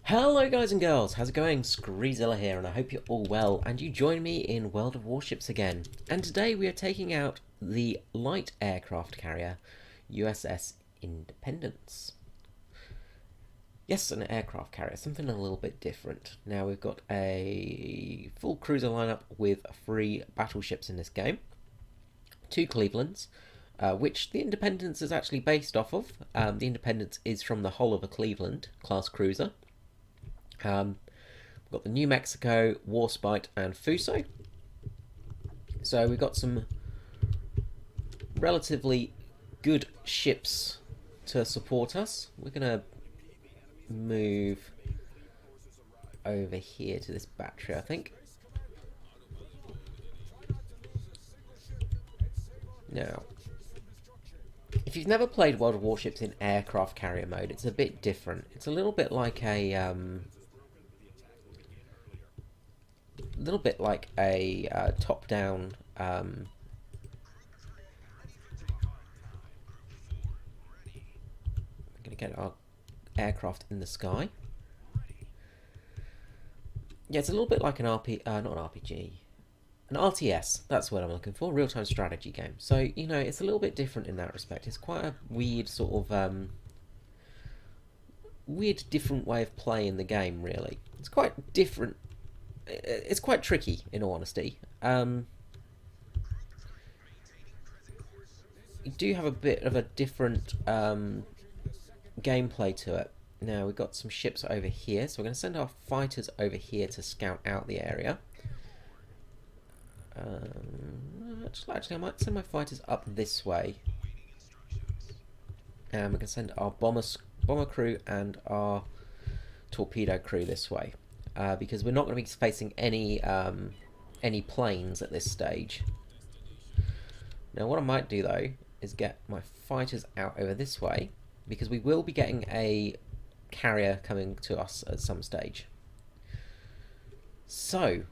Hello guys and girls, how's it going? Screezilla here and I hope you're all well and you join me in World of Warships again. And today we are taking out the light aircraft carrier USS Independence. Yes, an aircraft carrier, something a little bit different. Now we've got a full cruiser lineup with 3 battleships in this game. 2 Clevelands, which the Independence is actually based off of. The Independence is from the hull of a Cleveland class cruiser. We've got the New Mexico, Warspite, and Fuso. So we've got some relatively good ships to support us. We're going to move over here to this battery, I think. Now, if you've never played World of Warships in aircraft carrier mode, it's a bit different. It's a little bit like a top-down we're gonna get our aircraft in the sky. Yeah, it's a little bit like an not an RPG, an RTS. That's what I'm looking for. Real-time strategy game. So you know, it's a little bit different in that respect. It's quite a weird sort of weird, different way of playing the game. Really, it's quite different. It's quite tricky, in all honesty. You do have a bit of a different gameplay to it. Now, we've got some ships over here, so we're going to send our fighters over here to scout out the area. Actually, I might send my fighters up this way. And we're going to send our bomber crew and our torpedo crew this way. Because we're not going to be facing any planes at this stage. Now, what I might do though is get my fighters out over this way, because we will be getting a carrier coming to us at some stage. So,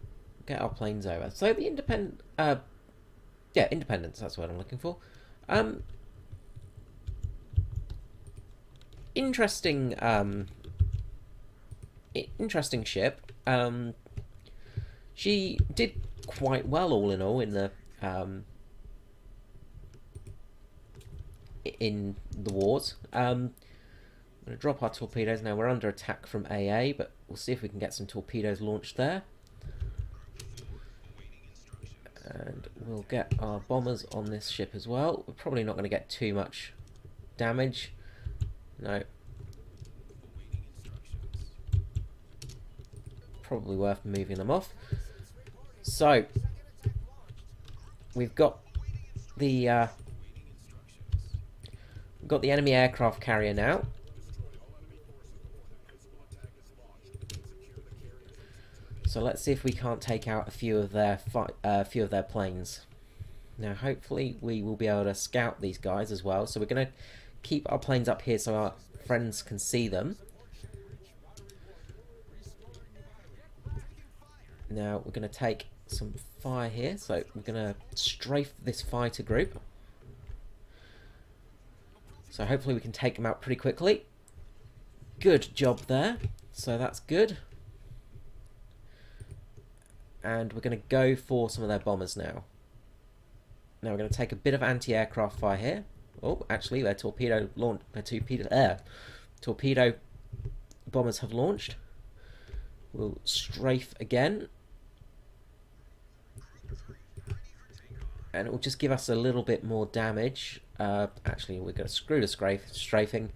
get our planes over. So the Independence, that's what I'm looking for. Interesting ship. She did quite well, all in all, in the wars. I'm going to drop our torpedoes. Now we're under attack from AA, but we'll see if we can get some torpedoes launched there. And we'll get our bombers on this ship as well. We're probably not going to get too much damage. No. Probably worth moving them off. So we've got the enemy aircraft carrier now. So let's see if we can't take out a few of their planes. Now, hopefully, we will be able to scout these guys as well. So we're going to keep our planes up here so our friends can see them. Now we're going to take some fire here, so we're going to strafe this fighter group. So hopefully we can take them out pretty quickly. Good job there. So that's good. And we're going to go for some of their bombers now. Now we're going to take a bit of anti-aircraft fire here. Oh, actually, their torpedo bombers have launched. We'll strafe again. And it will just give us a little bit more damage. Actually, we're going to screw the strafing.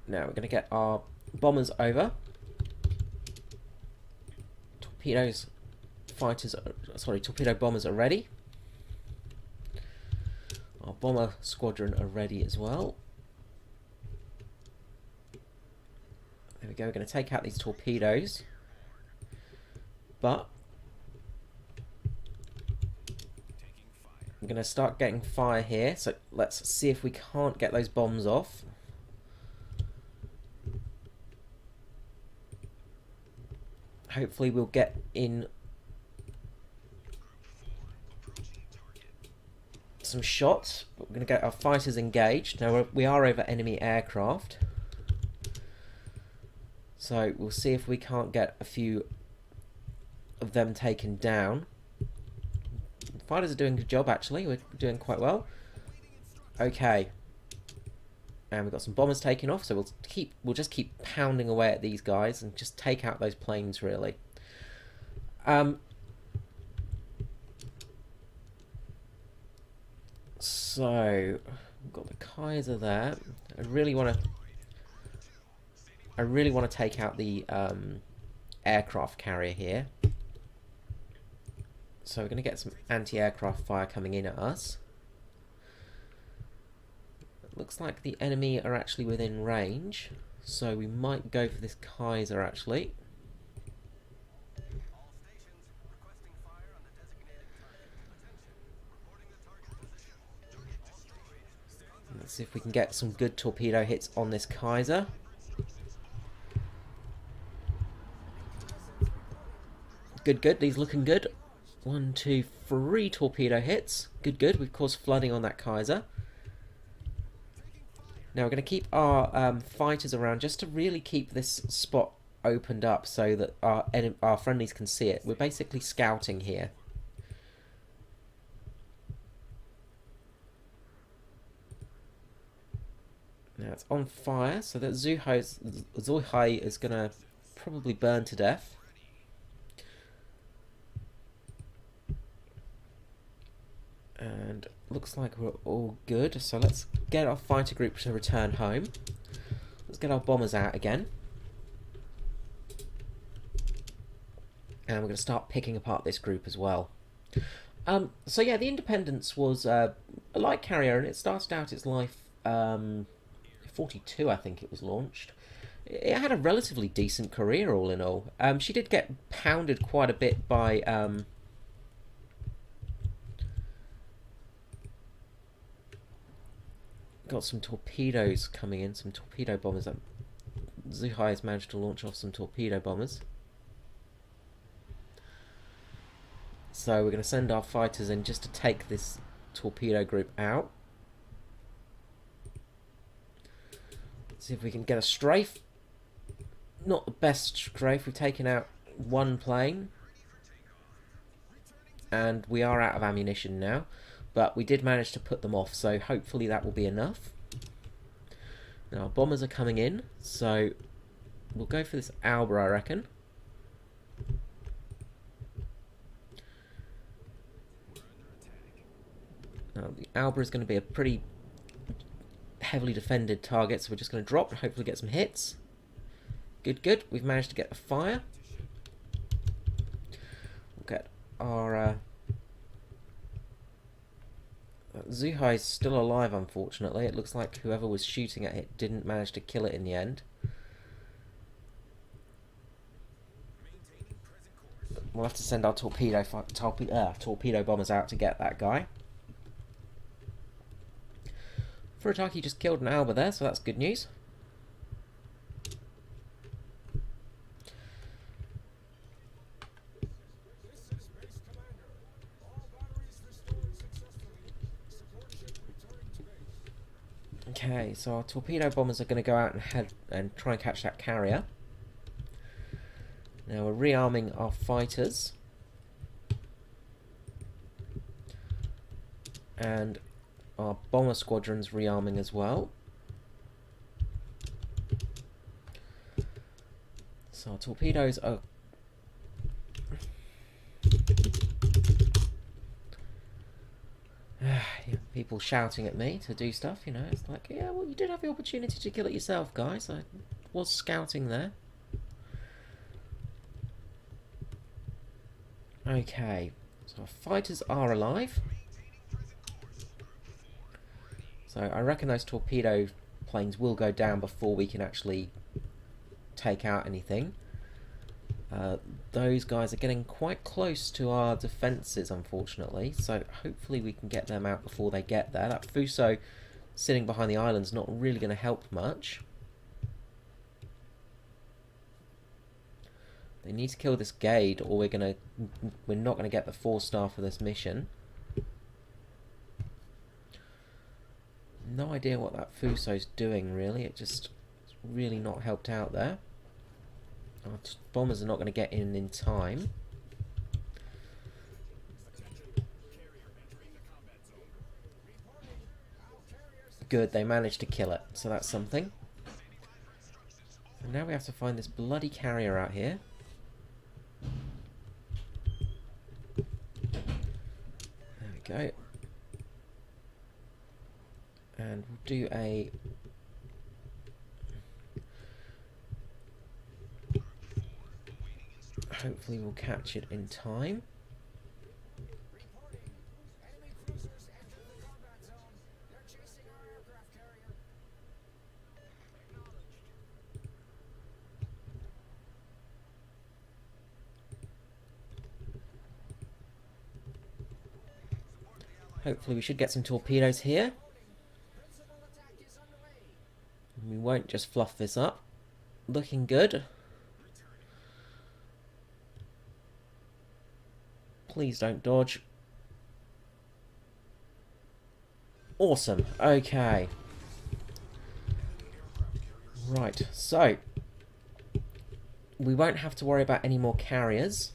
Now we're going to get our bombers over. Torpedo bombers are ready. Our bomber squadron are ready as well. There we go, we're going to take out these torpedoes. But I'm going to start getting fire here, so let's see if we can't get those bombs off. Hopefully we'll get in some shots, but we're going to get our fighters engaged. Now we are over enemy aircraft. So we'll see if we can't get a few of them taken down. Fighters are doing a good job, actually. We're doing quite well. Okay. And we've got some bombers taking off, so we'll just keep pounding away at these guys and just take out those planes, really. So we've got the Kaiser there. I really want to take out the aircraft carrier here. So we're going to get some anti-aircraft fire coming in at us. Looks like the enemy are actually within range, so we might go for this Kaiser actually. Let's see if we can get some good torpedo hits on this Kaiser. Good, he's looking good. 1, 2, 3 torpedo hits. Good, we've caused flooding on that Kaiser. Now we're going to keep our fighters around just to really keep this spot opened up so that our friendlies can see it. We're basically scouting here. Now it's on fire, so that Zuhai is going to probably burn to death. And looks like we're all good, so let's get our fighter group to return home. Let's get our bombers out again. And we're going to start picking apart this group as well. So yeah, the Independence was a light carrier, and it started out its life 42, I think it was launched. It had a relatively decent career all in all. She did get pounded quite a bit by got some torpedoes coming in, some torpedo bombers. Zuhai has managed to launch off some torpedo bombers. So we're going to send our fighters in just to take this torpedo group out. Let's see if we can get a strafe. Not the best strafe. We've taken out one plane. And we are out of ammunition now. But we did manage to put them off, so hopefully that will be enough. Now our bombers are coming in, so we'll go for this Alba, I reckon. Now the Alba is going to be a pretty heavily defended target, so we're just going to drop and hopefully get some hits. Good. We've managed to get a fire. We'll get our Zuhai is still alive, unfortunately. It looks like whoever was shooting at it didn't manage to kill it in the end. We'll have to send our torpedo bombers out to get that guy. Furitaki just killed an Alba there, so that's good news. Okay, so our torpedo bombers are going to go out and head and try and catch that carrier. Now we're rearming our fighters. And our bomber squadron's rearming as well. So our torpedoes are... people shouting at me to do stuff, you know. It's like, yeah, well, you did have the opportunity to kill it yourself, guys. I was scouting there. Okay, so our fighters are alive. So I reckon those torpedo planes will go down before we can actually take out anything. Those guys are getting quite close to our defences, unfortunately, so hopefully we can get them out before they get there. That Fuso sitting behind the island's not really going to help much. They need to kill this Gade, or we're not going to get the 4-star for this mission. No idea what that Fuso's doing, really. It's really not helped out there. Our bombers are not going to get in time. Good, they managed to kill it, so that's something. And now we have to find this bloody carrier out here. There we go. And we'll do a... Hopefully we'll catch it in time. Hopefully we should get some torpedoes here. We won't just fluff this up. Looking good. Please don't dodge. Awesome. Okay. Right, so we won't have to worry about any more carriers.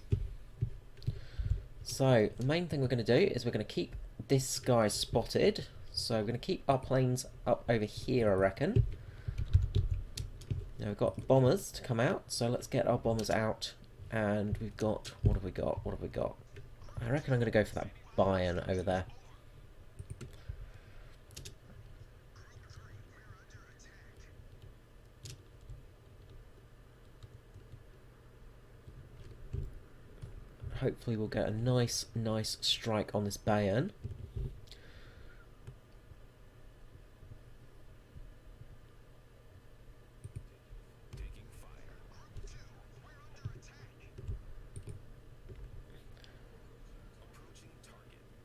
So the main thing we're going to do is we're going to keep this guy spotted. So we're going to keep our planes up over here, I reckon. Now we've got bombers to come out, so let's get our bombers out. And we've got, what have we got? What have we got? I reckon I'm going to go for that Bayern over there. Hopefully we'll get a nice strike on this Bayern.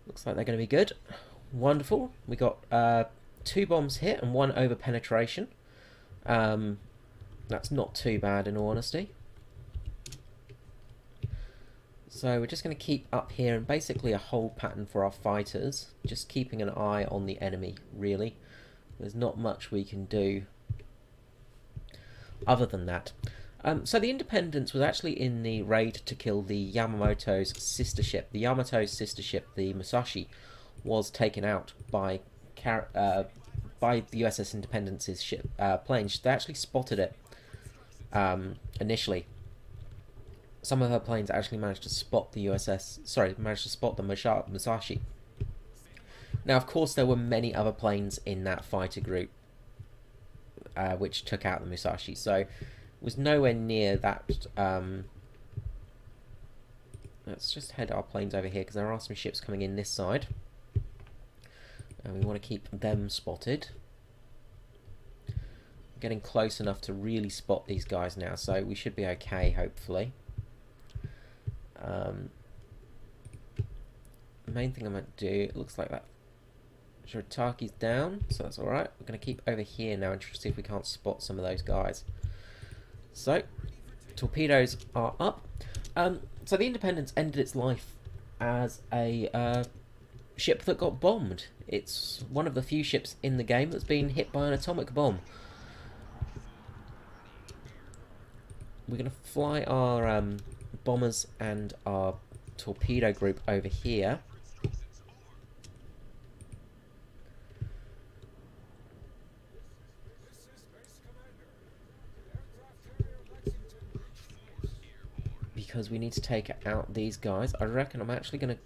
Looks like they're going to be good. Wonderful. We got 2 bombs hit and 1 over penetration. That's not too bad in all honesty. So we're just going to keep up here and basically a hold pattern for our fighters. Just keeping an eye on the enemy, really. There's not much we can do other than that. So the Independence was actually in the raid to kill the Yamamoto's sister ship. The Yamato's sister ship, the Musashi, was taken out by the USS Independence's ship planes. They actually spotted it initially. Some of her planes actually managed to spot the Musashi. Now, of course, there were many other planes in that fighter group which took out the Musashi, so it was nowhere near that. Let's just head our planes over here because there are some ships coming in this side, and we want to keep them spotted. Getting close enough to really spot these guys now, so we should be okay, hopefully. The main thing I'm going to do, it looks like that Shirataki's down, so that's alright. We're going to keep over here now and see if we can't spot some of those guys. So, torpedoes are up. So the Independence ended its life as a ship that got bombed. It's one of the few ships in the game that's been hit by an atomic bomb. We're going to fly our bombers and our torpedo group over here. Because we need to take out these guys. I reckon I'm actually going to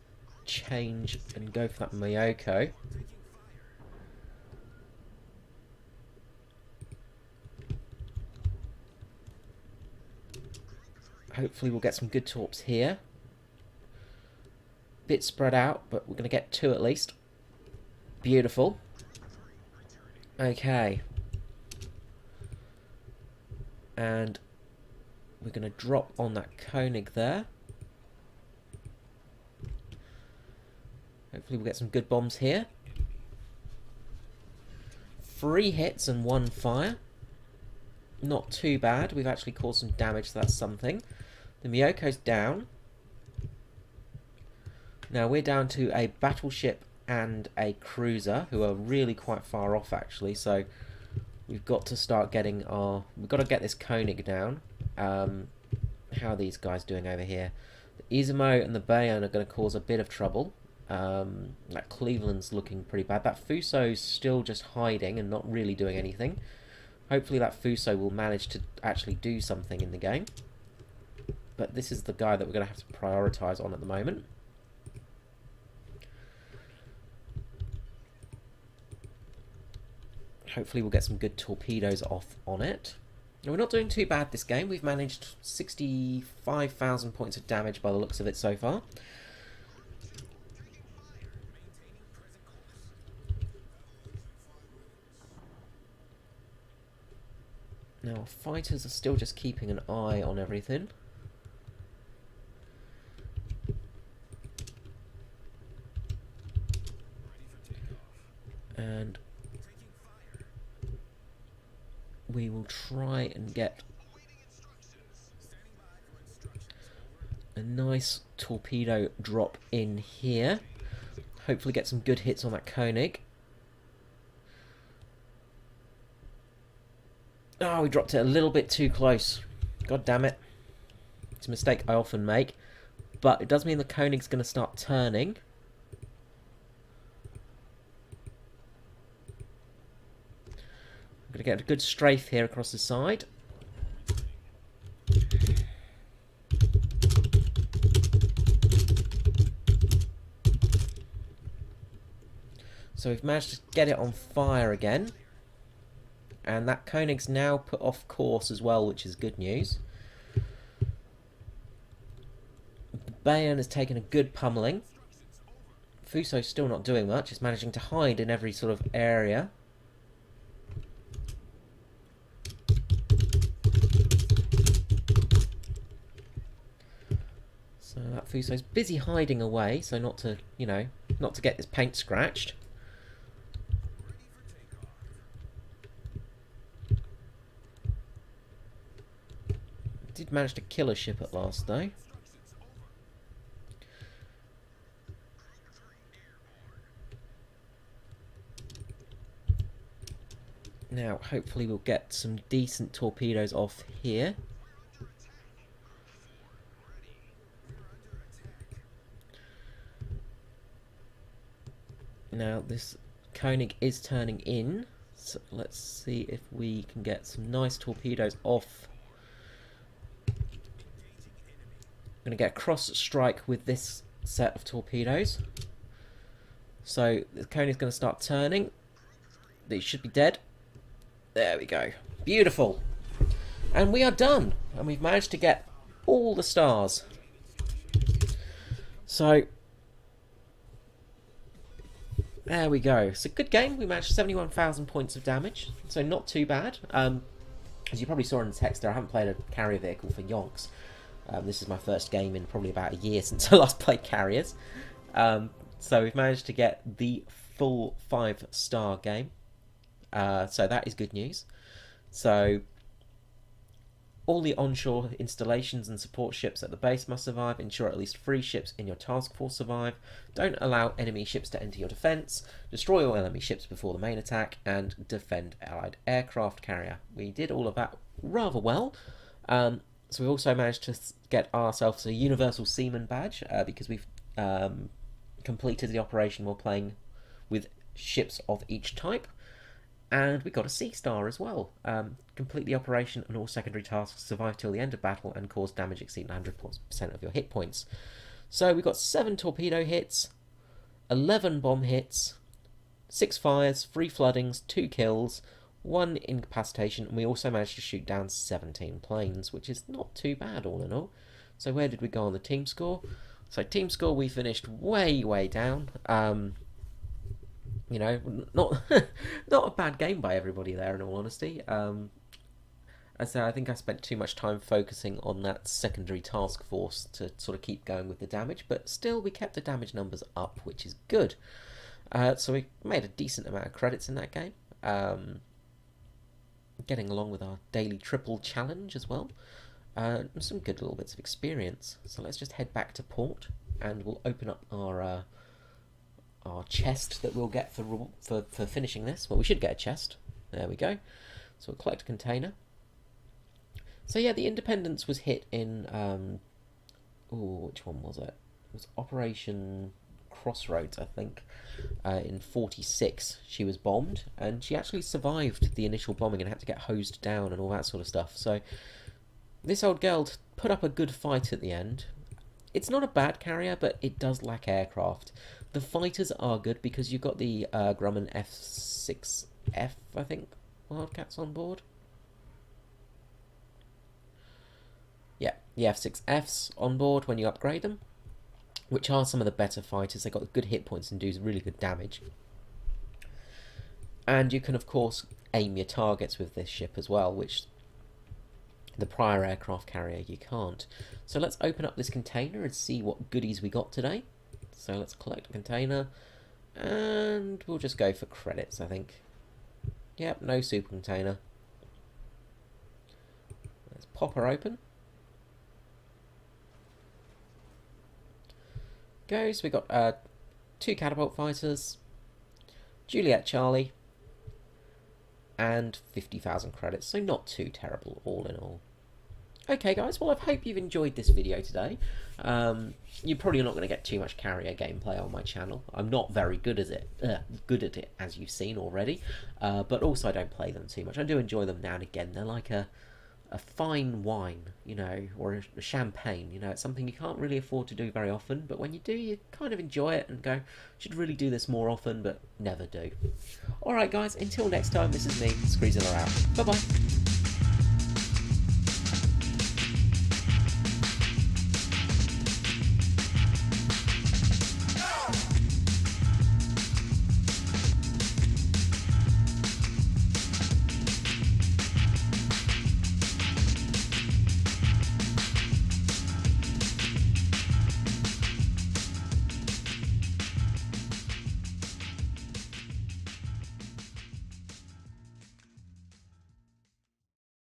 change and go for that Miyoko. Hopefully we'll get some good torps here. Bit spread out, but we're going to get 2 at least. Beautiful. Okay. And we're going to drop on that Koenig there. Hopefully we'll get some good bombs here. 3 hits and 1 fire. Not too bad. We've actually caused some damage, so that's something. The Miyoko's down. Now we're down to a battleship and a cruiser, who are really quite far off actually, so we've got to start getting our... We've got to get this Koenig down. how are these guys doing over here? The Izumo and the Bayern are going to cause a bit of trouble. That Cleveland's looking pretty bad. That Fuso's still just hiding and not really doing anything. Hopefully that Fuso will manage to actually do something in the game. But this is the guy that we're going to have to prioritise on at the moment. Hopefully we'll get some good torpedoes off on it. Now, we're not doing too bad this game. We've managed 65,000 points of damage by the looks of it so far. Now, our fighters are still just keeping an eye on everything. And we will try and get a nice torpedo drop in here. Hopefully get some good hits on that Koenig. Oh, we dropped it a little bit too close. God damn it. It's a mistake I often make. But it does mean the Koenig's going to start turning. I'm going to get a good strafe here across the side. So we've managed to get it on fire again. And that Koenig's now put off course as well, which is good news. The Bayern has taken a good pummeling. Fuso's still not doing much. It's managing to hide in every sort of area. So that Fuso's busy hiding away, so not to, you know, not to get this paint scratched. Did manage to kill a ship at last, though. Now, hopefully we'll get some decent torpedoes off here. Now, this Koenig is turning in, so let's see if we can get some nice torpedoes off. I'm going to get a cross strike with this set of torpedoes. So the Koenig's going to start turning. These should be dead. There we go. Beautiful. And we are done. And we've managed to get all the stars. So there we go. It's a good game. We managed 71,000 points of damage. So not too bad. As you probably saw in the text there, I haven't played a carrier vehicle for yonks. This is my first game in probably about a year since I last played carriers. So we've managed to get the full 5-star game. So that is good news. So all the onshore installations and support ships at the base must survive. Ensure at least 3 ships in your task force survive. Don't allow enemy ships to enter your defence. Destroy all enemy ships before the main attack. And defend allied aircraft carrier. We did all of that rather well. So we also managed to get ourselves a Universal Seaman badge because we've completed the operation while playing with ships of each type. And we got a Sea Star as well. Complete the operation and all secondary tasks, survive till the end of battle and cause damage exceeding 100% of your hit points. So we got 7 torpedo hits, 11 bomb hits, 6 fires, 3 floodings, 2 kills, 1 incapacitation, and we also managed to shoot down 17 planes, which is not too bad all in all. So where did we go on the team score? So team score, we finished way down. You know, not not a bad game by everybody there, in all honesty. I say I think I spent too much time focusing on that secondary task force to sort of keep going with the damage, but still we kept the damage numbers up, which is good. So we made a decent amount of credits in that game. Getting along with our daily triple challenge as well. Some good little bits of experience. So let's just head back to port, and we'll open up our chest that we'll get for finishing this. Well, we should get a chest. There we go. So we'll collect a container. So yeah, the Independence was hit in which one was it? It was Operation Crossroads, I think. In 46, she was bombed, and she actually survived the initial bombing and had to get hosed down and all that sort of stuff. So this old girl put up a good fight at the end. It's not a bad carrier, but it does lack aircraft. The fighters are good because you've got the Grumman F6F, I think, Wildcats on board. Yeah, the F6Fs on board when you upgrade them, which are some of the better fighters. They've got good hit points and do really good damage. And you can, of course, aim your targets with this ship as well, which the prior aircraft carrier you can't. So let's open up this container and see what goodies we got today. So let's collect a container, and we'll just go for credits, I think. Yep, no super container. Let's pop her open. So we got 2 catapult fighters, Juliet Charlie, and 50,000 credits, so not too terrible all in all. Okay guys, well I hope you've enjoyed this video today. You're probably not going to get too much carrier gameplay on my channel. I'm not very good at it, as you've seen already, but also I don't play them too much. I do enjoy them now and again. They're like a fine wine, you know, or a champagne, you know. It's something you can't really afford to do very often, but when you do, you kind of enjoy it and go, should really do this more often, but never do. Alright guys, until next time, this is me, Screezilla out. Bye bye.